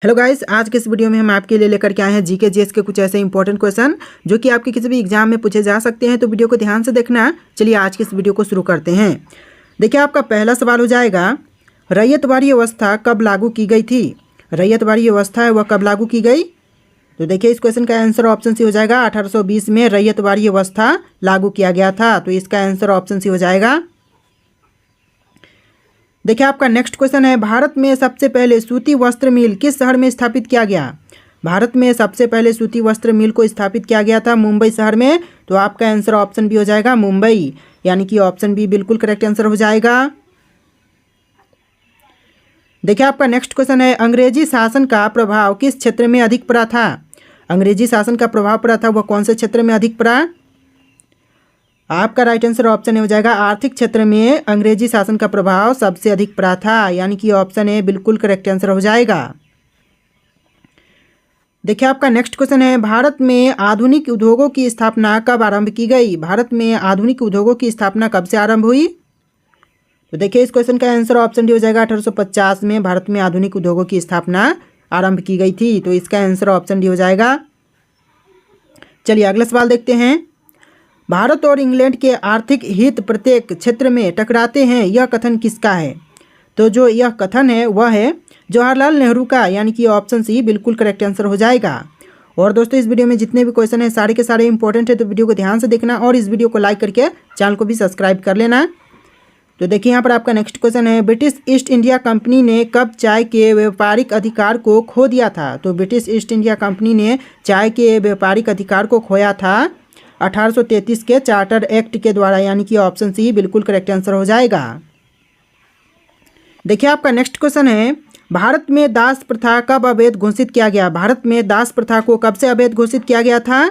Hello guys, आज के इस वीडियो में हम आपके लिए लेकर के आए हैं जीके जीएस के कुछ ऐसे इंपॉर्टेंट क्वेश्चन जो कि आपके किसी भी एग्जाम में पूछे जा सकते हैं। तो वीडियो को ध्यान से देखना। चलिए आज के इस वीडियो को शुरू करते हैं। देखिए, आपका पहला सवाल हो जाएगा, रैयतवाड़ी व्यवस्था कब लागू की गई थी? रैयतवाड़ी व्यवस्था है वह कब लागू की गई? तो देखिए, इस क्वेश्चन का आंसर ऑप्शन सी हो जाएगा 1820 में रैयतवाड़ी व्यवस्था लागू किया गया था। तो इसका आंसर ऑप्शन सी हो जाएगा। देखिए, आपका नेक्स्ट क्वेश्चन है, भारत में सबसे पहले सूती वस्त्र मिल किस शहर में स्थापित किया गया? भारत में सबसे पहले सूती वस्त्र मिल को स्थापित किया गया था मुंबई शहर में। तो आपका आंसर ऑप्शन बी हो जाएगा मुंबई, यानी कि ऑप्शन बी बिल्कुल करेक्ट आंसर हो जाएगा। देखिए, आपका नेक्स्ट क्वेश्चन है, अंग्रेजी शासन का प्रभाव किस क्षेत्र में अधिक पड़ा था? अंग्रेजी शासन का प्रभाव पड़ा था वह कौन से क्षेत्र में अधिक पड़ा? आपका राइट आंसर ऑप्शन ए हो जाएगा, आर्थिक क्षेत्र में अंग्रेजी शासन का प्रभाव सबसे अधिक पड़ा था, यानी कि ऑप्शन ए बिल्कुल करेक्ट आंसर हो जाएगा। देखिए, आपका नेक्स्ट क्वेश्चन है, भारत में आधुनिक उद्योगों की स्थापना कब आरंभ की गई? भारत में आधुनिक उद्योगों की स्थापना कब से आरंभ हुई? तो देखिए, इस क्वेश्चन का आंसर ऑप्शन डी हो जाएगा, 1850 में भारत में आधुनिक उद्योगों की स्थापना आरंभ की गई थी। तो इसका आंसर ऑप्शन डी हो जाएगा। चलिए अगला सवाल देखते हैं, भारत और इंग्लैंड के आर्थिक हित प्रत्येक क्षेत्र में टकराते हैं, यह कथन किसका है? तो जो यह कथन है वह है जवाहरलाल नेहरू का, यानी कि ऑप्शन सी बिल्कुल करेक्ट आंसर हो जाएगा। और दोस्तों, इस वीडियो में जितने भी क्वेश्चन हैं सारे के सारे इंपॉर्टेंट है, तो वीडियो को ध्यान से देखना और इस वीडियो को लाइक करके चैनल को भी सब्सक्राइब कर लेना। तो देखिए, यहाँ पर आपका नेक्स्ट क्वेश्चन है, ब्रिटिश ईस्ट इंडिया कंपनी ने कब चाय के व्यापारिक अधिकार को खो दिया था? तो ब्रिटिश ईस्ट इंडिया कंपनी ने चाय के व्यापारिक अधिकार को खोया था 1833 के चार्टर एक्ट के द्वारा, यानी कि ऑप्शन सी बिल्कुल करेक्ट आंसर हो जाएगा। देखिए, आपका नेक्स्ट क्वेश्चन है, भारत में दास प्रथा कब अवैध घोषित किया गया? भारत में दास प्रथा को कब से अवैध घोषित किया गया था?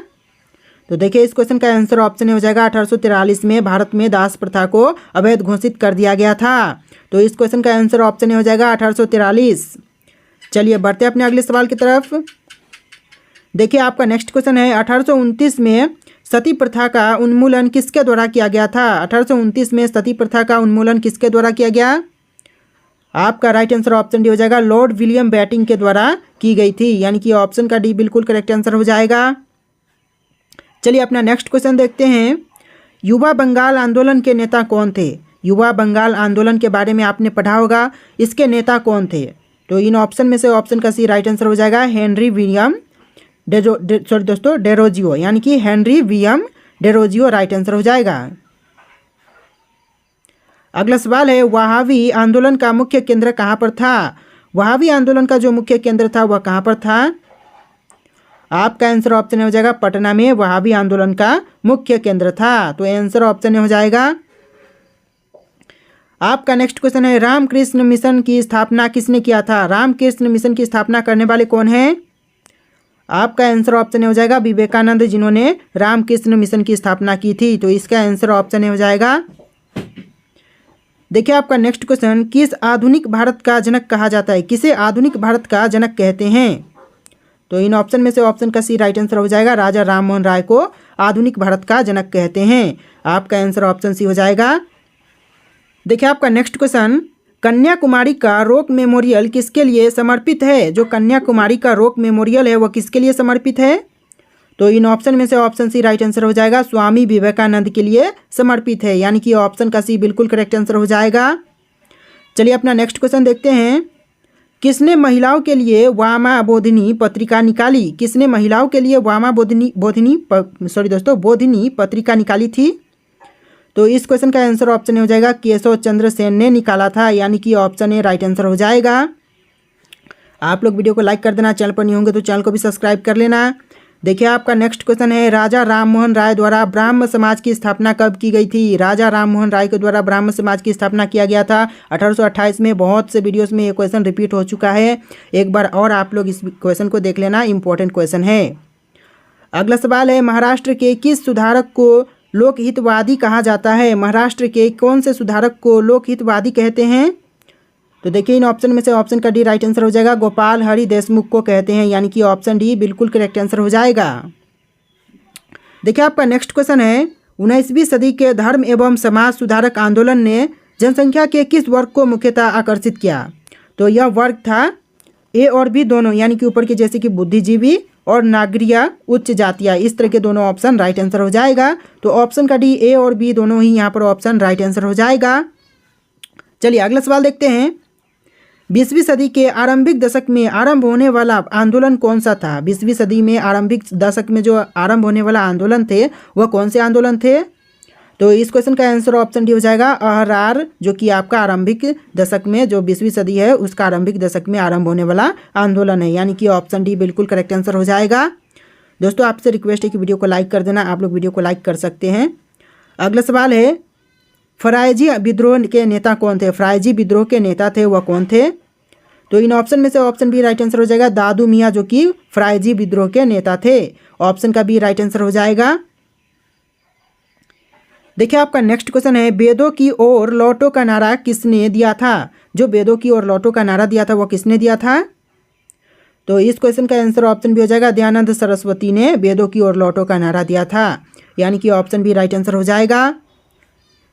तो देखिए, इस क्वेश्चन का आंसर ऑप्शन हो जाएगा, 1843 में भारत में दास प्रथा को अवैध घोषित कर दिया गया था। तो इस क्वेश्चन का आंसर ऑप्शन हो जाएगा 1843। चलिए बढ़ते हैं अपने अगले सवाल की तरफ। देखिए, आपका नेक्स्ट क्वेश्चन है, 1829 में सती प्रथा का उन्मूलन किसके द्वारा किया गया था? 1829 में सती प्रथा का उन्मूलन किसके द्वारा किया गया? आपका राइट आंसर ऑप्शन डी हो जाएगा, लॉर्ड विलियम बेंटिंक के द्वारा की गई थी, यानी कि ऑप्शन का डी बिल्कुल करेक्ट आंसर हो जाएगा। चलिए अपना नेक्स्ट क्वेश्चन देखते हैं, युवा बंगाल आंदोलन के नेता कौन थे? युवा बंगाल आंदोलन के बारे में आपने पढ़ा होगा, इसके नेता कौन थे? तो इन ऑप्शन में से ऑप्शन का सी राइट आंसर हो जाएगा, हेनरी विलियम डेरोजियो, यानी कि Henry William Derozio right answer हो जाएगा। अगला सवाल है, वहाबी आंदोलन का मुख्य केंद्र कहाँ पर था? वहाबी आंदोलन का जो मुख्य केंद्र था वह कहाँ पर था? आपका आंसर ऑप्शन हो जाएगा, पटना में वहाबी आंदोलन का मुख्य केंद्र था। तो आंसर ऑप्शन हो जाएगा। आपका नेक्स्ट क्वेश्चन है, रामकृष्ण मिशन की स्थापना किसने किया था? रामकृष्ण मिशन की स्थापना करने वाले कौन है? आपका आंसर ऑप्शन हो जाएगा, विवेकानंद, जिन्होंने रामकृष्ण मिशन की स्थापना की थी। तो इसका आंसर ऑप्शन हो जाएगा। देखिए, आपका नेक्स्ट क्वेश्चन, किस आधुनिक भारत का जनक कहा जाता है? किसे आधुनिक भारत का जनक कहते हैं? तो इन ऑप्शन में से ऑप्शन का सी राइट आंसर हो जाएगा, राजा राम मोहन राय को आधुनिक भारत का जनक कहते हैं। आपका आंसर ऑप्शन सी हो जाएगा। देखिए, आपका नेक्स्ट क्वेश्चन, कन्याकुमारी का रॉक मेमोरियल किसके लिए समर्पित है? जो कन्याकुमारी का रॉक मेमोरियल है वह किसके लिए समर्पित है? तो इन ऑप्शन में से ऑप्शन सी राइट आंसर हो जाएगा, स्वामी विवेकानंद के लिए समर्पित है, यानी कि ऑप्शन का सी बिल्कुल करेक्ट आंसर हो जाएगा। चलिए अपना नेक्स्ट क्वेश्चन देखते हैं, किसने महिलाओं के लिए वामा बोधिनी पत्रिका निकाली? किसने महिलाओं के लिए वामा बोधिनी पत्रिका निकाली थी? तो इस क्वेश्चन का आंसर ऑप्शन हो जाएगा, केशव चंद्र सेन ने निकाला था, यानी कि ऑप्शन ए राइट आंसर हो जाएगा। आप लोग वीडियो को लाइक कर देना, चैनल पर नहीं होंगे तो चैनल को भी सब्सक्राइब कर लेना। देखिए, आपका नेक्स्ट क्वेश्चन है, राजा राम मोहन राय द्वारा ब्राह्म समाज की स्थापना कब की गई थी? राजा राम मोहन राय के द्वारा ब्राह्म समाज की स्थापना किया गया था 1828 में। बहुत से वीडियोस में ये क्वेश्चन रिपीट हो चुका है, एक बार और आप लोग इस क्वेश्चन को देख लेना, इंपॉर्टेंट क्वेश्चन है। अगला सवाल है, महाराष्ट्र के किस सुधारक को लोकहितवादी कहा जाता है? महाराष्ट्र के कौन से सुधारक को लोकहितवादी कहते हैं? तो देखिए, इन ऑप्शन में से ऑप्शन का डी राइट आंसर हो जाएगा, गोपाल हरि देशमुख को कहते हैं, यानी कि ऑप्शन डी बिल्कुल करेक्ट आंसर हो जाएगा। देखिए, आपका नेक्स्ट क्वेश्चन है, 19वीं सदी के धर्म एवं समाज सुधारक आंदोलन ने जनसंख्या के किस वर्ग को मुख्यतः आकर्षित किया? तो यह वर्ग था ए और बी दोनों, यानी कि ऊपर के जैसे कि बुद्धिजीवी और नागरिक उच्च जातियाँ, इस तरह के दोनों ऑप्शन राइट आंसर हो जाएगा। तो ऑप्शन का डी ए और बी दोनों ही यहाँ पर ऑप्शन राइट आंसर हो जाएगा। चलिए अगला सवाल देखते हैं। 20वीं सदी के आरंभिक दशक में आरंभ होने वाला आंदोलन कौन सा था? 20वीं सदी में आरंभिक दशक में जो आरंभ होने वाला आंदोलन थे वह कौन से आंदोलन थे? तो इस क्वेश्चन का आंसर ऑप्शन डी हो जाएगा अहरार, जो कि आपका आरंभिक दशक में जो 20वीं सदी है उसका आरंभिक दशक में आरंभ होने वाला आंदोलन है, यानी कि ऑप्शन डी बिल्कुल करेक्ट आंसर हो जाएगा। दोस्तों आपसे रिक्वेस्ट है कि वीडियो को लाइक कर देना, आप लोग वीडियो को लाइक कर सकते हैं। अगला सवाल है, फरायजी विद्रोह के नेता कौन थे? फरायजी विद्रोह के नेता थे वह कौन थे? तो इन ऑप्शन में से ऑप्शन बी राइट आंसर हो जाएगा दादू मियाँ, जो कि फरायजी विद्रोह के नेता थे। ऑप्शन का बी राइट आंसर हो जाएगा। देखिए आपका नेक्स्ट क्वेश्चन है, वेदों की ओर लौटो का नारा किसने दिया था? जो वेदों की ओर लौटो का नारा दिया था वह किसने दिया था? तो इस क्वेश्चन का आंसर ऑप्शन बी हो जाएगा दयानंद सरस्वती ने वेदों की ओर लौटो का नारा दिया था, यानी कि ऑप्शन बी राइट आंसर हो जाएगा।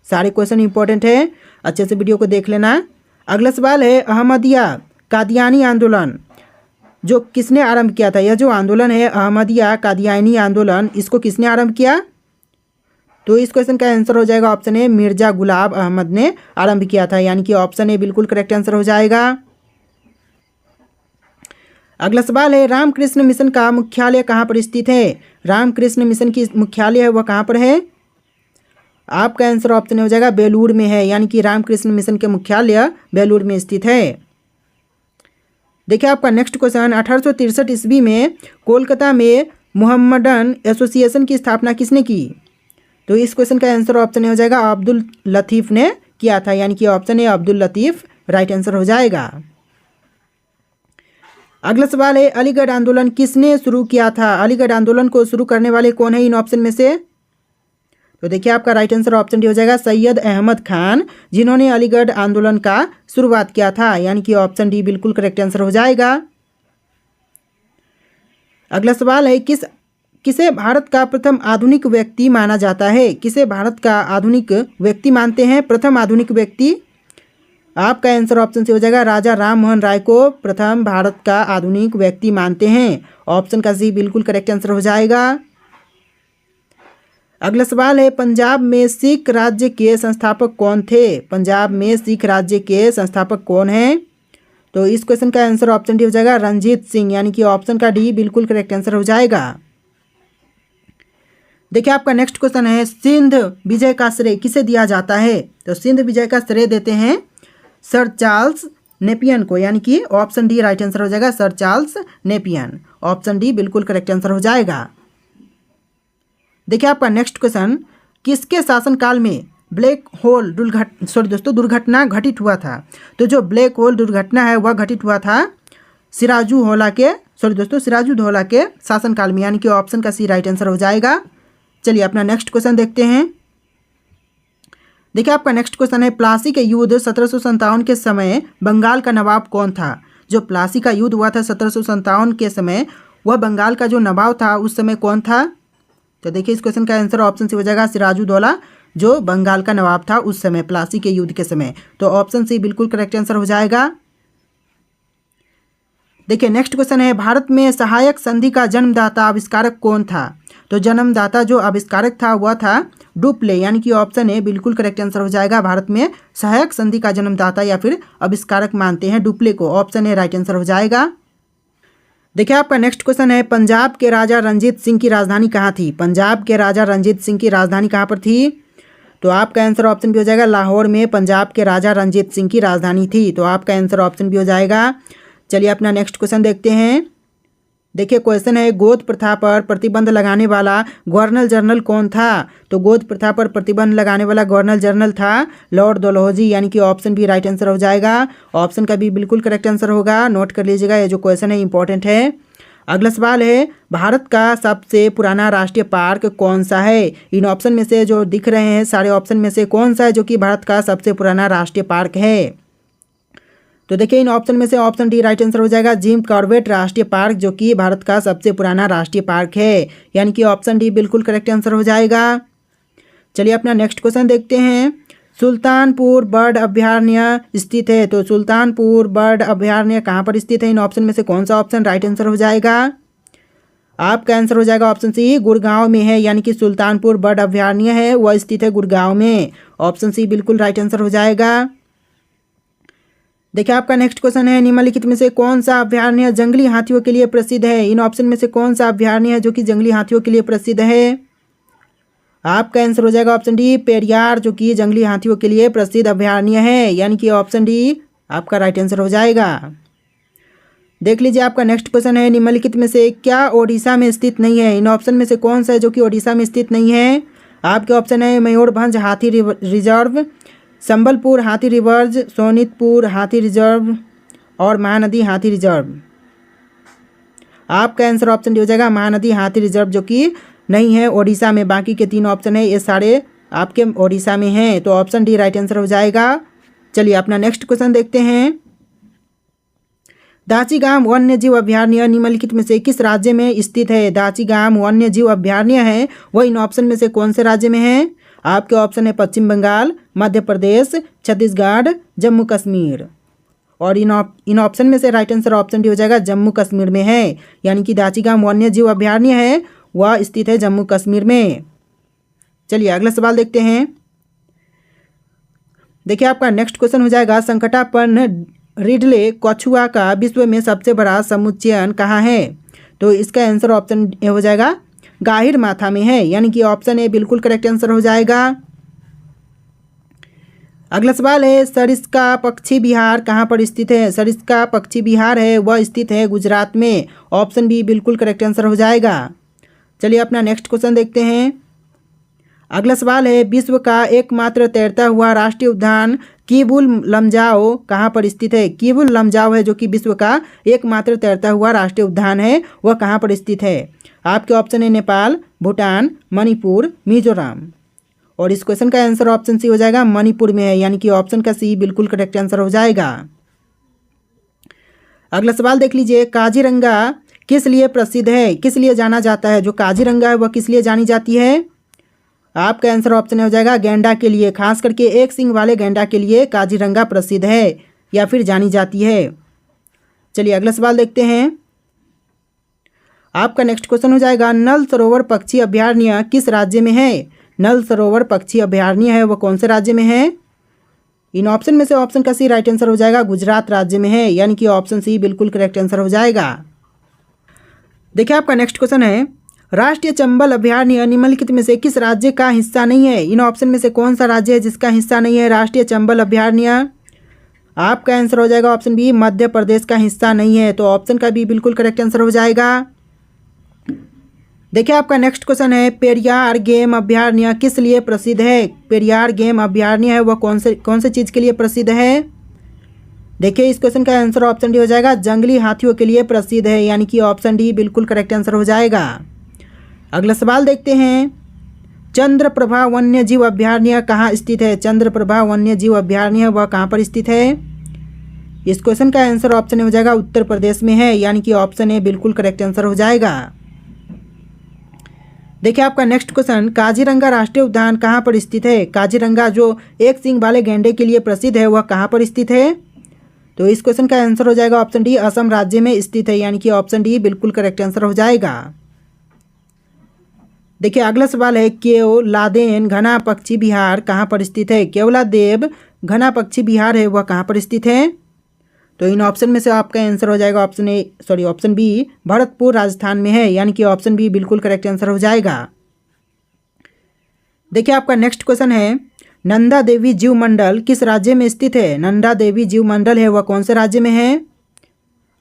सारे क्वेश्चन इंपॉर्टेंट है, अच्छे से वीडियो को देख लेना। अगला सवाल है, अहमदिया कादियानी आंदोलन जो किसने आरंभ किया था? यह जो आंदोलन है अहमदिया कादियानी आंदोलन, इसको किसने आरंभ किया? तो इस क्वेश्चन का आंसर हो जाएगा ऑप्शन ए मिर्जा गुलाब अहमद ने आरंभ किया था, यानी कि ऑप्शन ए बिल्कुल करेक्ट आंसर हो जाएगा। अगला सवाल है, रामकृष्ण मिशन का मुख्यालय कहाँ पर स्थित है? रामकृष्ण मिशन की मुख्यालय है वह कहाँ पर है? आपका आंसर ऑप्शन हो जाएगा बेलूर में है, यानी कि रामकृष्ण मिशन के मुख्यालय बेलूर में स्थित है। देखिए आपका नेक्स्ट क्वेश्चन, 1863 ईस्वी में कोलकाता में मोहम्मडन एसोसिएशन की स्थापना किसने की? तो इस क्वेश्चन का आंसर ऑप्शन हो जाएगा अब्दुल लतीफ़ ने किया था, यानी कि option A Abdul Latif right answer हो जाएगा। अगला सवाल है, अलीगढ़ आंदोलन किसने शुरू किया था? अलीगढ़ आंदोलन को शुरू करने वाले कौन है इन ऑप्शन में से? तो देखिए आपका राइट आंसर ऑप्शन डी हो जाएगा सैयद अहमद खान, जिन्होंने अलीगढ़ आंदोलन का शुरुआत किया था, यानी कि ऑप्शन डी बिल्कुल करेक्ट आंसर हो जाएगा। अगला सवाल है, किसे भारत का प्रथम आधुनिक व्यक्ति माना जाता है? किसे भारत का आधुनिक व्यक्ति मानते हैं, प्रथम आधुनिक व्यक्ति? आपका आंसर ऑप्शन से हो जाएगा राजा राम मोहन राय को प्रथम भारत का आधुनिक व्यक्ति मानते हैं, ऑप्शन का सी बिल्कुल करेक्ट आंसर हो जाएगा। अगला सवाल है, पंजाब में सिख राज्य के संस्थापक कौन थे? पंजाब में सिख राज्य के संस्थापक कौन हैं? तो इस क्वेश्चन का आंसर ऑप्शन डी हो जाएगा रणजीत सिंह, यानी कि ऑप्शन का डी बिल्कुल करेक्ट आंसर हो जाएगा। देखिए आपका नेक्स्ट क्वेश्चन है, सिंध विजय का श्रेय किसे दिया जाता है? तो सिंध विजय का श्रेय देते हैं सर चार्ल्स नेपियन को, यानी कि ऑप्शन डी राइट आंसर हो जाएगा sir Charles Nepean, option D बिल्कुल करेक्ट आंसर हो जाएगा। देखिए आपका नेक्स्ट क्वेश्चन, किसके शासनकाल में ब्लैक होल दुर्घटना घटित हुआ था? तो जो ब्लैक होल दुर्घटना है वह घटित हुआ था सिराजुद्दौला के शासनकाल में, यानी कि ऑप्शन का सी राइट आंसर हो जाएगा। चलिए अपना नेक्स्ट क्वेश्चन देखते हैं। देखिए आपका नेक्स्ट क्वेश्चन है, प्लासी के युद्ध 1757 के समय बंगाल का नवाब कौन था? जो प्लासी का युद्ध हुआ था 1757 के समय, वह बंगाल का जो नवाब था उस समय कौन था? तो देखिए इस क्वेश्चन का आंसर ऑप्शन से हो जाएगा सिराजुद्दौला, जो बंगाल का नवाब था उस समय प्लासी के युद्ध के समय, तो ऑप्शन सी बिल्कुल करेक्ट आंसर हो जाएगा। देखिए नेक्स्ट क्वेश्चन है, भारत में सहायक संधि का जन्मदाता आविष्कारक कौन था? तो जन्मदाता जो आविष्कारक था वह था डुप्ले, यानी कि ऑप्शन ए बिल्कुल करेक्ट आंसर हो जाएगा। भारत में सहायक संधि का जन्मदाता या फिर आविष्कारक मानते हैं डुप्ले को, ऑप्शन ए राइट आंसर हो जाएगा। देखिए आपका नेक्स्ट क्वेश्चन है, पंजाब के राजा रणजीत सिंह की राजधानी कहाँ थी? पंजाब के राजा रणजीत सिंह की राजधानी कहाँ पर थी? तो आपका आंसर ऑप्शन भी हो जाएगा लाहौर में पंजाब के राजा रणजीत सिंह की राजधानी थी, तो आपका आंसर ऑप्शन भी हो जाएगा। चलिए अपना नेक्स्ट क्वेश्चन देखते हैं। देखिए क्वेश्चन है, गोद प्रथा पर प्रतिबंध लगाने वाला गवर्नर जनरल कौन था? तो गोद प्रथा पर प्रतिबंध लगाने वाला गवर्नर जनरल था लॉर्ड डलहौजी, यानी कि ऑप्शन भी राइट आंसर हो जाएगा। ऑप्शन का भी बिल्कुल करेक्ट आंसर होगा, नोट कर लीजिएगा, ये जो क्वेश्चन है इंपॉर्टेंट है। अगला सवाल है, भारत का सबसे पुराना राष्ट्रीय पार्क कौन सा है? इन ऑप्शन में से जो दिख रहे हैं सारे ऑप्शन में से कौन सा है जो कि भारत का सबसे पुराना राष्ट्रीय पार्क है? तो देखिए इन ऑप्शन में से ऑप्शन डी राइट आंसर हो जाएगा जिम कॉर्बेट राष्ट्रीय पार्क, जो कि भारत का सबसे पुराना राष्ट्रीय पार्क है, यानी कि ऑप्शन डी बिल्कुल करेक्ट आंसर हो जाएगा। चलिए अपना नेक्स्ट क्वेश्चन देखते हैं। सुल्तानपुर बर्ड अभयारण्य स्थित है। तो सुल्तानपुर बर्ड अभयारण्य कहाँ पर स्थित है? इन ऑप्शन में से कौन सा ऑप्शन राइट आंसर हो जाएगा? आपका आंसर हो जाएगा ऑप्शन सी, गुड़गांव में है। यानी कि सुल्तानपुर बर्ड अभयारण्य है वह स्थित है गुड़गांव में। ऑप्शन सी बिल्कुल राइट आंसर हो जाएगा। देखिए आपका नेक्स्ट क्वेश्चन है, निम्नलिखित में से कौन सा अभयारण्य जंगली हाथियों के लिए प्रसिद्ध है? इन ऑप्शन में से कौन सा अभयारण्य है जो कि जंगली हाथियों के लिए प्रसिद्ध है? आपका आंसर हो जाएगा ऑप्शन डी, पेरियार, जो कि जंगली हाथियों के लिए प्रसिद्ध अभयारण्य है। यानी कि ऑप्शन डी आपका राइट आंसर हो जाएगा। देख लीजिए आपका नेक्स्ट क्वेश्चन है, निम्नलिखित में से क्या ओडिशा में स्थित नहीं है? इन ऑप्शन में से कौन सा है जो कि ओडिशा में स्थित नहीं है? आपके ऑप्शन है मयूरभंज हाथी रिजर्व, संबलपुर हाथी रिजर्व, सोनितपुर हाथी रिजर्व और महानदी हाथी रिजर्व। आपका आंसर ऑप्शन डी हो जाएगा महानदी हाथी रिजर्व, जो कि नहीं है ओडिशा में। बाकी के 3 ऑप्शन है ये सारे आपके ओडिशा में हैं। तो ऑप्शन डी राइट आंसर हो जाएगा। चलिए अपना नेक्स्ट क्वेश्चन देखते हैं, दाचीगाम वन्य जीव अभयारण्य निम्नलिखित में से किस राज्य में स्थित है? दाचीगाम वन्य जीव अभयारण्य है वह इन ऑप्शन में से कौन से राज्य में है? आपके ऑप्शन है पश्चिम बंगाल, मध्य प्रदेश, छत्तीसगढ़, जम्मू कश्मीर। और इन ऑप्शन में से राइट आंसर ऑप्शन डी हो जाएगा जम्मू कश्मीर में है। यानी कि दाचीगाम वन्य जीव अभयारण्य है वह स्थित है जम्मू कश्मीर में। चलिए अगला सवाल देखते हैं। देखिए आपका नेक्स्ट क्वेश्चन हो जाएगा, संकटापन्न रिडले कछुआ का विश्व में सबसे बड़ा समुच्चयन कहाँ है? तो इसका आंसर ऑप्शन ए हो जाएगा गाहिर माथा में है। यानी कि ऑप्शन ए बिल्कुल करेक्ट आंसर हो जाएगा। अगला सवाल है, सरिस्का पक्षी विहार कहाँ पर स्थित है? सरिस्का पक्षी विहार है वह स्थित है गुजरात में। ऑप्शन बी बिल्कुल करेक्ट आंसर हो जाएगा। चलिए अपना नेक्स्ट क्वेश्चन देखते हैं। अगला सवाल है, विश्व का एकमात्र तैरता हुआ राष्ट्रीय उद्यान कीबुल लमजाओ कहाँ पर स्थित है? कीबुल लमजाओ है जो कि विश्व का एकमात्र तैरता हुआ राष्ट्रीय उद्यान है वह कहाँ पर स्थित है? आपके ऑप्शन है नेपाल, भूटान, मणिपुर, मिजोरम। और इस क्वेश्चन का आंसर ऑप्शन सी हो जाएगा मणिपुर में है। यानी कि ऑप्शन का सी बिल्कुल करेक्ट आंसर हो जाएगा। अगला सवाल देख लीजिए, काजीरंगा किस लिए प्रसिद्ध है, किस लिए जाना जाता है? जो काजीरंगा है वह किस लिए जानी जाती है? आपका आंसर ऑप्शन हो जाएगा गैंडा के लिए, खास करके एक सींग वाले गैंडा के लिए काजीरंगा प्रसिद्ध है या फिर जानी जाती है। चलिए अगला सवाल देखते हैं। आपका नेक्स्ट क्वेश्चन हो जाएगा, नल सरोवर पक्षी अभयारण्य किस राज्य में है? नल सरोवर पक्षी अभयारण्य है वह कौन से राज्य में है? इन ऑप्शन में से ऑप्शन का सी राइट आंसर हो जाएगा गुजरात राज्य में है। यानी कि ऑप्शन सी बिल्कुल करेक्ट आंसर हो जाएगा। देखिए आपका नेक्स्ट क्वेश्चन है, राष्ट्रीय चंबल अभयारण्य निम्नलिखित में से किस राज्य का हिस्सा नहीं है? इन ऑप्शन में से कौन सा राज्य है जिसका हिस्सा नहीं है राष्ट्रीय चंबल अभयारण्य? आपका आंसर हो जाएगा ऑप्शन बी, मध्य प्रदेश का हिस्सा नहीं है। तो ऑप्शन का बी बिल्कुल करेक्ट आंसर हो जाएगा। देखिए आपका नेक्स्ट क्वेश्चन है, पेरियार गेम अभयारण्य किस लिए प्रसिद्ध है? पेरियार गेम अभयारण्य है वह कौन से चीज़ के लिए प्रसिद्ध है? देखिए इस क्वेश्चन का आंसर ऑप्शन डी हो जाएगा जंगली हाथियों के लिए प्रसिद्ध है। यानी कि ऑप्शन डी बिल्कुल करेक्ट आंसर हो जाएगा। अगला सवाल देखते हैं, चंद्रप्रभा वन्य जीव अभयारण्य कहाँ स्थित है? चंद्रप्रभा वन्य जीव अभयारण्य वह कहाँ पर स्थित है? इस क्वेश्चन का आंसर ऑप्शन हो जाएगा उत्तर प्रदेश में है। यानी कि ऑप्शन ए बिल्कुल करेक्ट आंसर हो जाएगा। देखिए आपका नेक्स्ट क्वेश्चन, काजीरंगा राष्ट्रीय उद्यान कहाँ पर स्थित है? काजीरंगा जो एक सींग वाले गैंडे के लिए प्रसिद्ध है वह कहाँ पर स्थित है? तो इस क्वेश्चन का आंसर हो जाएगा ऑप्शन डी, असम राज्य में स्थित है। यानी कि ऑप्शन डी बिल्कुल करेक्ट आंसर हो जाएगा। देखिए अगला सवाल है, केवलादेव घना पक्षी विहार कहाँ पर स्थित है? केवलादेव घना पक्षी विहार है वह कहाँ पर स्थित है? तो इन ऑप्शन में से आपका आंसर हो जाएगा ऑप्शन बी, भरतपुर राजस्थान में है। यानी कि ऑप्शन बी बिल्कुल करेक्ट आंसर हो जाएगा। देखिए आपका नेक्स्ट क्वेश्चन है, नंदा देवी जीव मंडल किस राज्य में स्थित है? नंदा देवी जीव मंडल है वह कौन से राज्य में है?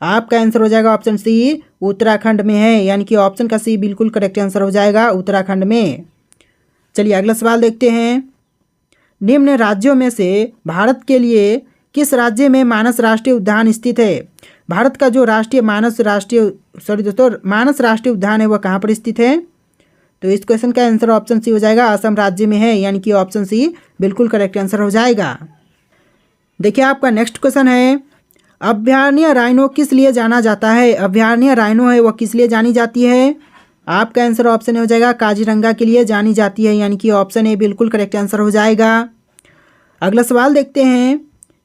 आपका आंसर हो जाएगा ऑप्शन सी, उत्तराखंड में है। यानी कि ऑप्शन का सी बिल्कुल करेक्ट आंसर हो जाएगा उत्तराखंड में। चलिए अगला सवाल देखते हैं, निम्न राज्यों में से भारत के लिए किस राज्य में मानस राष्ट्रीय उद्यान स्थित है? भारत का जो मानस राष्ट्रीय उद्यान है वह कहाँ पर स्थित है? तो इस क्वेश्चन का आंसर ऑप्शन सी हो जाएगा असम राज्य में है। यानी कि ऑप्शन सी बिल्कुल करेक्ट आंसर हो जाएगा। देखिए आपका नेक्स्ट क्वेश्चन है, अभयारण्य राइनो किस लिए जाना जाता है? अभयारण्य राइनो है वह किस लिए जानी जाती है? आपका आंसर ऑप्शन हो जाएगा काजीरंगा के लिए जानी जाती है। यानी कि ऑप्शन ए बिल्कुल करेक्ट आंसर हो जाएगा। अगला सवाल देखते हैं,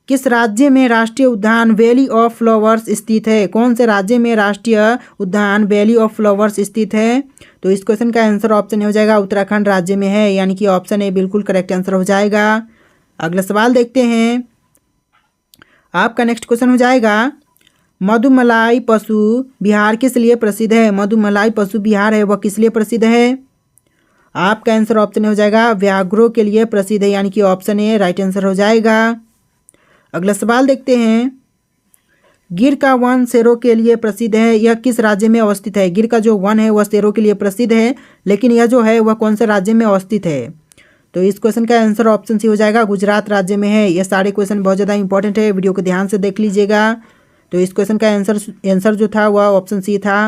किस राज्य में राष्ट्रीय उद्यान वैली ऑफ फ्लावर्स स्थित है? कौन से राज्य में राष्ट्रीय उद्यान वैली ऑफ फ्लावर्स स्थित है? तो इस क्वेश्चन का आंसर ऑप्शन हो जाएगा उत्तराखंड राज्य में है, यानी कि ऑप्शन ए बिल्कुल करेक्ट आंसर हो जाएगा। अगला सवाल देखते हैं, आपका नेक्स्ट क्वेश्चन हो जाएगा, मधुमलाई पशु बिहार किस लिए प्रसिद्ध है? मधुमलाई पशु बिहार है वह किस लिए प्रसिद्ध है? आपका आंसर ऑप्शन हो जाएगा व्याघ्रों के लिए प्रसिद्ध है, यानी कि ऑप्शन ए राइट आंसर हो जाएगा। अगला सवाल देखते हैं, गिर का वन शेरों के लिए प्रसिद्ध है, यह किस राज्य में अवस्थित है? गिर का जो वन है वह शेरों के लिए प्रसिद्ध है, लेकिन यह जो है वह कौन से राज्य में अवस्थित है? तो इस क्वेश्चन का आंसर ऑप्शन सी हो जाएगा गुजरात राज्य में है। ये सारे क्वेश्चन बहुत ज़्यादा इंपॉर्टेंट है, वीडियो को ध्यान से देख लीजिएगा। तो इस क्वेश्चन का आंसर जो था वह ऑप्शन सी था।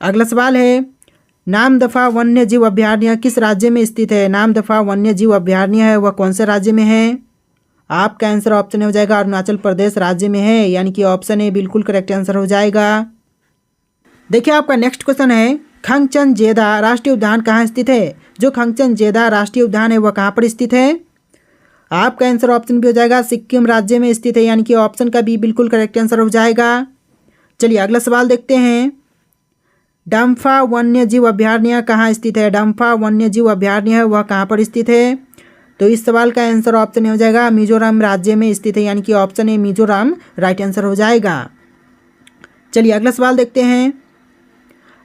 अगला सवाल है, नामदफा वन्य जीव अभयारण्य किस राज्य में स्थित है? नामदफा वन्य जीव अभयारण्य है वह कौन से राज्य में है? आपका आंसर ऑप्शन हो जाएगा अरुणाचल प्रदेश राज्य में है, यानी कि ऑप्शन ए बिल्कुल करेक्ट आंसर हो जाएगा। देखिए आपका नेक्स्ट क्वेश्चन है, खंगचन-जेदा राष्ट्रीय उद्यान कहाँ स्थित है? जो खंगचन-जेदा राष्ट्रीय उद्यान है वह कहाँ पर स्थित है? आपका आंसर ऑप्शन भी हो जाएगा सिक्किम राज्य में स्थित है, यानी कि ऑप्शन का बी बिल्कुल करेक्ट आंसर हो जाएगा। चलिए अगला सवाल देखते हैं, डम्फा वन्य जीव अभयारण्य कहाँ स्थित है? डम्फा वन्य जीव अभयारण्य है वह कहाँ पर स्थित है? तो इस सवाल का आंसर ऑप्शन हो जाएगा मिजोरम राज्य में स्थित है, यानी कि option A Mizoram right answer हो जाएगा। चलिए अगला सवाल देखते हैं,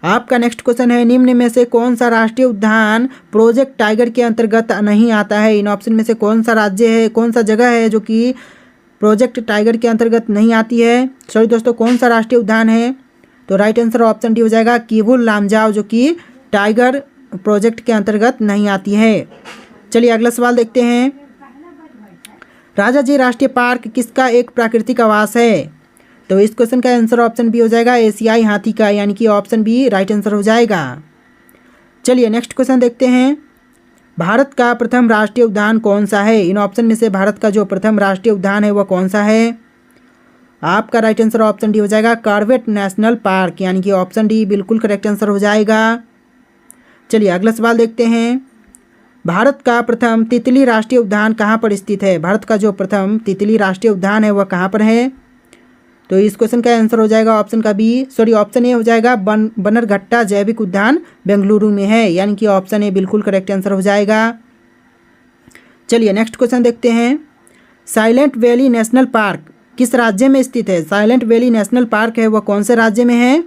आपका नेक्स्ट क्वेश्चन है, निम्न में से कौन सा राष्ट्रीय उद्यान प्रोजेक्ट टाइगर के अंतर्गत नहीं आता है? इन ऑप्शन में से कौन सा राज्य है, कौन सा जगह है जो कि प्रोजेक्ट टाइगर के अंतर्गत नहीं आती है? सॉरी दोस्तों, कौन सा राष्ट्रीय उद्यान है? तो राइट आंसर ऑप्शन डी हो जाएगा किबुल लामजाओ, जो कि टाइगर प्रोजेक्ट के अंतर्गत नहीं आती है। चलिए अगला सवाल देखते हैं, राजाजी राष्ट्रीय पार्क किसका एक प्राकृतिक आवास है? तो इस क्वेश्चन का आंसर ऑप्शन बी हो जाएगा एशियाई हाथी का, यानी कि ऑप्शन बी राइट आंसर हो जाएगा। चलिए नेक्स्ट क्वेश्चन देखते हैं, भारत का प्रथम राष्ट्रीय उद्यान कौन सा है? इन ऑप्शन में से भारत का जो प्रथम राष्ट्रीय उद्यान है वह कौन सा है? आपका राइट आंसर ऑप्शन डी हो जाएगा कॉर्बेट नेशनल पार्क, यानी कि ऑप्शन डी बिल्कुल करेक्ट आंसर हो जाएगा। चलिए अगला सवाल देखते हैं, भारत का प्रथम तितली राष्ट्रीय उद्यान कहाँ पर स्थित है? भारत का जो प्रथम तितली राष्ट्रीय उद्यान है वह कहाँ पर है? तो इस क्वेश्चन का आंसर हो जाएगा ऑप्शन ए हो जाएगा बन्नरघट्टा जैविक उद्यान बेंगलुरु में है, यानी कि ऑप्शन ए बिल्कुल करेक्ट आंसर हो जाएगा। चलिए नेक्स्ट क्वेश्चन देखते हैं, साइलेंट वैली नेशनल पार्क किस राज्य में स्थित है? साइलेंट वैली नेशनल पार्क है वह कौन से राज्य में है?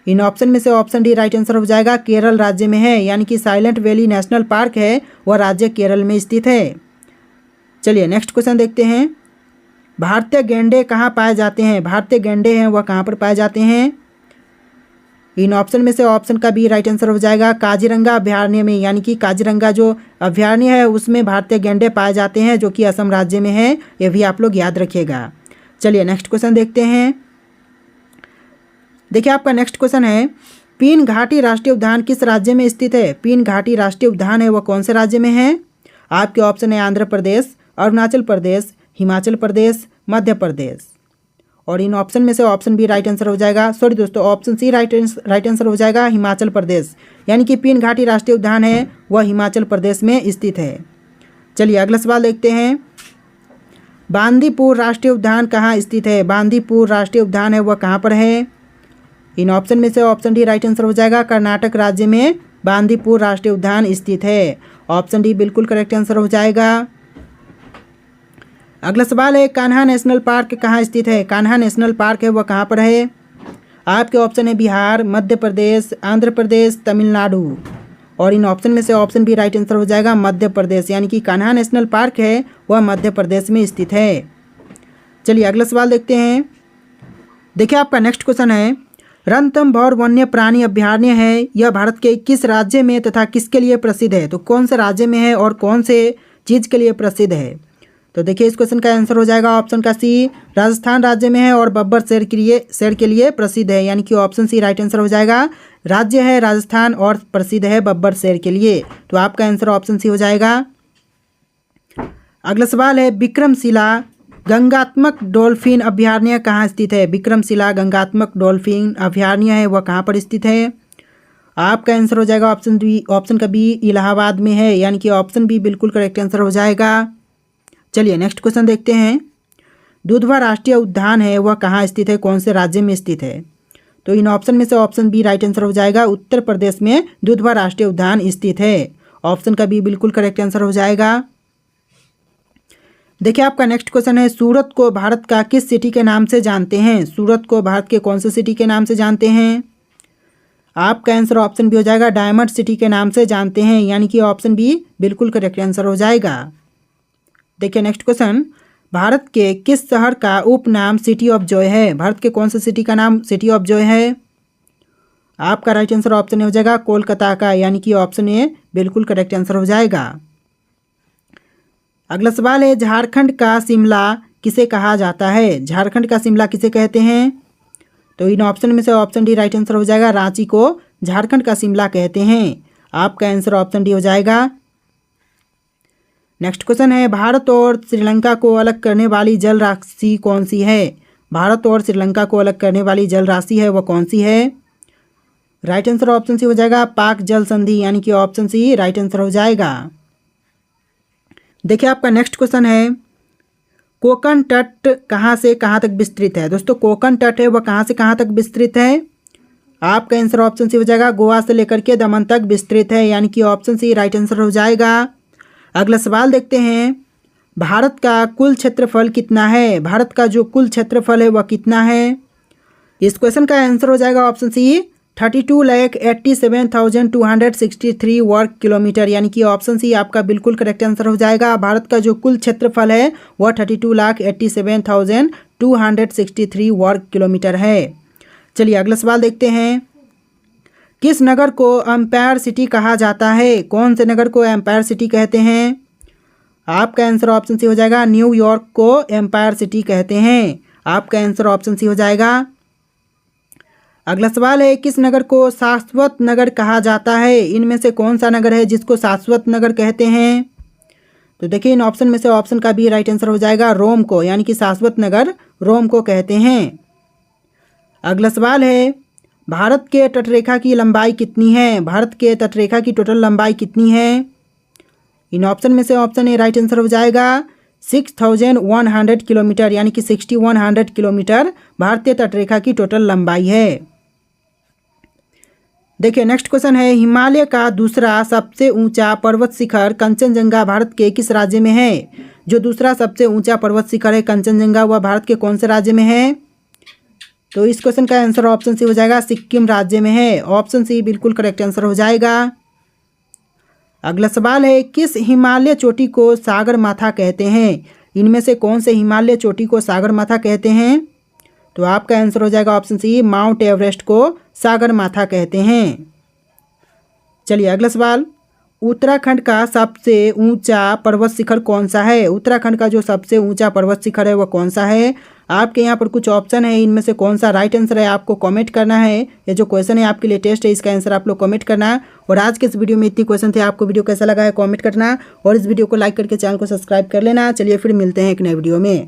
इन ऑप्शन में से ऑप्शन डी राइट आंसर हो जाएगा केरल राज्य में है, यानी कि साइलेंट वैली नेशनल पार्क है वह राज्य केरल में स्थित है। चलिए नेक्स्ट क्वेश्चन देखते हैं, भारतीय गैंडे कहाँ पाए जाते हैं? भारतीय गैंडे हैं वह कहाँ पर पाए जाते हैं? इन ऑप्शन में से ऑप्शन का बी राइट आंसर हो जाएगा काजीरंगा अभयारण्य में, यानी कि काजीरंगा जो अभयारण्य है उसमें भारतीय गैंडे पाए जाते हैं, जो कि असम राज्य में है, यह भी आप लोग याद रखिएगा। चलिए नेक्स्ट क्वेश्चन देखते हैं, देखिए आपका नेक्स्ट क्वेश्चन है, पीन घाटी राष्ट्रीय उद्यान किस राज्य में स्थित है? पीन घाटी राष्ट्रीय उद्यान है वह कौन से राज्य में है? आपके ऑप्शन है आंध्र प्रदेश, अरुणाचल प्रदेश, हिमाचल प्रदेश, मध्य प्रदेश। और इन ऑप्शन में से ऑप्शन बी राइट आंसर हो जाएगा, सॉरी दोस्तों, ऑप्शन सी राइट आंसर हो जाएगा हिमाचल प्रदेश, यानी कि पीन घाटी राष्ट्रीय उद्यान है वह हिमाचल प्रदेश में स्थित है। चलिए अगला सवाल देखते हैं, बांदीपुर राष्ट्रीय उद्यान कहाँ स्थित है? बांदीपुर राष्ट्रीय उद्यान है वह कहाँ पर है? इन ऑप्शन में से ऑप्शन डी राइट आंसर हो जाएगा कर्नाटक राज्य में बांदीपुर राष्ट्रीय उद्यान स्थित है, ऑप्शन डी बिल्कुल करेक्ट आंसर हो जाएगा। अगला सवाल है, कान्हा नेशनल पार्क कहाँ स्थित है? कान्हा नेशनल पार्क है वह कहाँ पर है? आपके ऑप्शन है बिहार, मध्य प्रदेश, आंध्र प्रदेश, तमिलनाडु। और इन ऑप्शन में से ऑप्शन बी राइट आंसर हो जाएगा मध्य प्रदेश, यानी कि कान्हा नेशनल पार्क है वह मध्य प्रदेश में स्थित है। चलिए अगला सवाल देखते हैं, देखिए आपका नेक्स्ट क्वेश्चन है, रणथंभौर वन्य प्राणी अभयारण्य है, यह भारत के किस राज्य में तथा किसके लिए प्रसिद्ध है? तो कौन से राज्य में है और कौन से चीज़ के लिए प्रसिद्ध है? तो देखिए इस क्वेश्चन का आंसर हो जाएगा ऑप्शन का सी, राजस्थान राज्य में है और बब्बर शेर के लिए प्रसिद्ध है, यानी कि ऑप्शन सी राइट आंसर हो जाएगा। राज्य है राजस्थान और प्रसिद्ध है बब्बर शेर के लिए, तो आपका आंसर ऑप्शन सी हो जाएगा। अगला सवाल है, विक्रमशिला गंगात्मक डॉल्फिन अभयारण्य कहाँ स्थित है? विक्रमशिला गंगात्मक डॉल्फिन अभयारण्य है वह कहाँ पर स्थित है? आपका आंसर हो जाएगा ऑप्शन का बी इलाहाबाद में है, यानी कि ऑप्शन बी बिल्कुल करेक्ट आंसर हो जाएगा। चलिए नेक्स्ट क्वेश्चन देखते हैं। दुधवा राष्ट्रीय उद्यान है वह कहाँ स्थित है, कौन से राज्य में स्थित है? तो इन ऑप्शन में से ऑप्शन बी राइट आंसर हो जाएगा। उत्तर प्रदेश में दुधवा राष्ट्रीय उद्यान स्थित है। ऑप्शन का बी बिल्कुल करेक्ट आंसर हो जाएगा। देखिए आपका नेक्स्ट क्वेश्चन है, सूरत को भारत का किस सिटी के नाम से जानते हैं? सूरत को भारत के कौन से सिटी के नाम से जानते हैं? आपका आंसर ऑप्शन बी हो जाएगा, डायमंड सिटी के नाम से जानते हैं, यानी कि ऑप्शन बी बिल्कुल करेक्ट आंसर हो जाएगा। देखिए नेक्स्ट क्वेश्चन, भारत के किस शहर का उपनाम सिटी ऑफ जॉय है? भारत के कौन से सिटी का नाम सिटी ऑफ जॉय है? आपका राइट आंसर ऑप्शन ए हो जाएगा, कोलकाता का, यानी कि ऑप्शन ए बिल्कुल करेक्ट आंसर हो जाएगा। अगला सवाल है, झारखंड का शिमला किसे कहा जाता है? झारखंड का शिमला किसे कहते हैं? तो इन ऑप्शन में से ऑप्शन डी राइट आंसर हो जाएगा, रांची को झारखंड का शिमला कहते हैं। आपका आंसर ऑप्शन डी हो जाएगा। नेक्स्ट क्वेश्चन है, भारत और श्रीलंका को अलग करने वाली जल राशि कौन सी है? भारत और श्रीलंका को अलग करने वाली जल राशि है वह कौन सी है? राइट आंसर ऑप्शन सी हो जाएगा, पाक जल संधि, यानी कि ऑप्शन सी राइट आंसर हो जाएगा। देखिए आपका नेक्स्ट क्वेश्चन है, कोकण तट कहाँ से कहाँ तक विस्तृत है? दोस्तों कोकण तट है वह कहाँ से कहाँ तक विस्तृत है? आपका आंसर ऑप्शन सी हो जाएगा, गोवा से लेकर के दमन तक विस्तृत है, यानी कि ऑप्शन सी राइट आंसर हो जाएगा। अगला सवाल देखते हैं, भारत का कुल क्षेत्रफल कितना है? भारत का जो कुल क्षेत्रफल है वह कितना है? इस क्वेश्चन का आंसर हो जाएगा ऑप्शन सी 32,87,263 वर्ग किलोमीटर, यानी कि ऑप्शन सी आपका बिल्कुल करेक्ट आंसर हो जाएगा। भारत का जो कुल क्षेत्रफल है वह 32,87,263 वर्ग किलोमीटर है। चलिए अगला सवाल देखते हैं, किस नगर को एम्पायर सिटी कहा जाता है? कौन से नगर को एम्पायर सिटी कहते हैं? आपका आंसर ऑप्शन सी हो जाएगा, न्यूयॉर्क को एम्पायर सिटी कहते हैं। आपका आंसर ऑप्शन सी हो जाएगा। अगला सवाल है, किस नगर को शाश्वत नगर कहा जाता है? इनमें से कौन सा नगर है जिसको शाश्वत नगर कहते हैं? तो देखिए इन ऑप्शन में से ऑप्शन का भी राइट आंसर हो जाएगा, रोम को, यानी कि शाश्वत नगर रोम को कहते हैं। अगला सवाल है, भारत के तटरेखा की लंबाई कितनी है? भारत के तटरेखा की टोटल लंबाई कितनी है? इन ऑप्शन में से ऑप्शन ए राइट आंसर हो जाएगा, 6100 किलोमीटर, यानी कि 6100 किलोमीटर भारतीय तटरेखा की टोटल लंबाई है। देखिए नेक्स्ट क्वेश्चन है, हिमालय का दूसरा सबसे ऊंचा पर्वत शिखर कंचनजंगा भारत के किस राज्य में है? जो दूसरा सबसे ऊंचा पर्वत शिखर है कंचनजंगा वह भारत के कौन से राज्य में है? तो इस क्वेश्चन का आंसर ऑप्शन सी हो जाएगा, सिक्किम राज्य में है। ऑप्शन सी बिल्कुल करेक्ट आंसर हो जाएगा। अगला सवाल है, किस हिमालय चोटी को सागरमाथा कहते हैं? इनमें से कौन से हिमालय चोटी को सागरमाथा कहते हैं? तो आपका आंसर हो जाएगा ऑप्शन सी, माउंट एवरेस्ट को सागरमाथा कहते हैं। चलिए अगला सवाल, उत्तराखंड का सबसे ऊंचा पर्वत शिखर कौन सा है? उत्तराखंड का जो सबसे ऊंचा पर्वत शिखर है वह कौन सा है? आपके यहाँ पर कुछ ऑप्शन है, इनमें से कौन सा राइट आंसर है आपको कमेंट करना है। ये जो क्वेश्चन है आपके लिए टेस्ट है, इसका आंसर आप लोग कमेंट करना। और आज के इस वीडियो में इतनी क्वेश्चन थे, आपको वीडियो कैसा लगा है कमेंट करना और इस वीडियो को लाइक करके चैनल को सब्सक्राइब कर लेना। चलिए फिर मिलते हैं एक नए वीडियो में।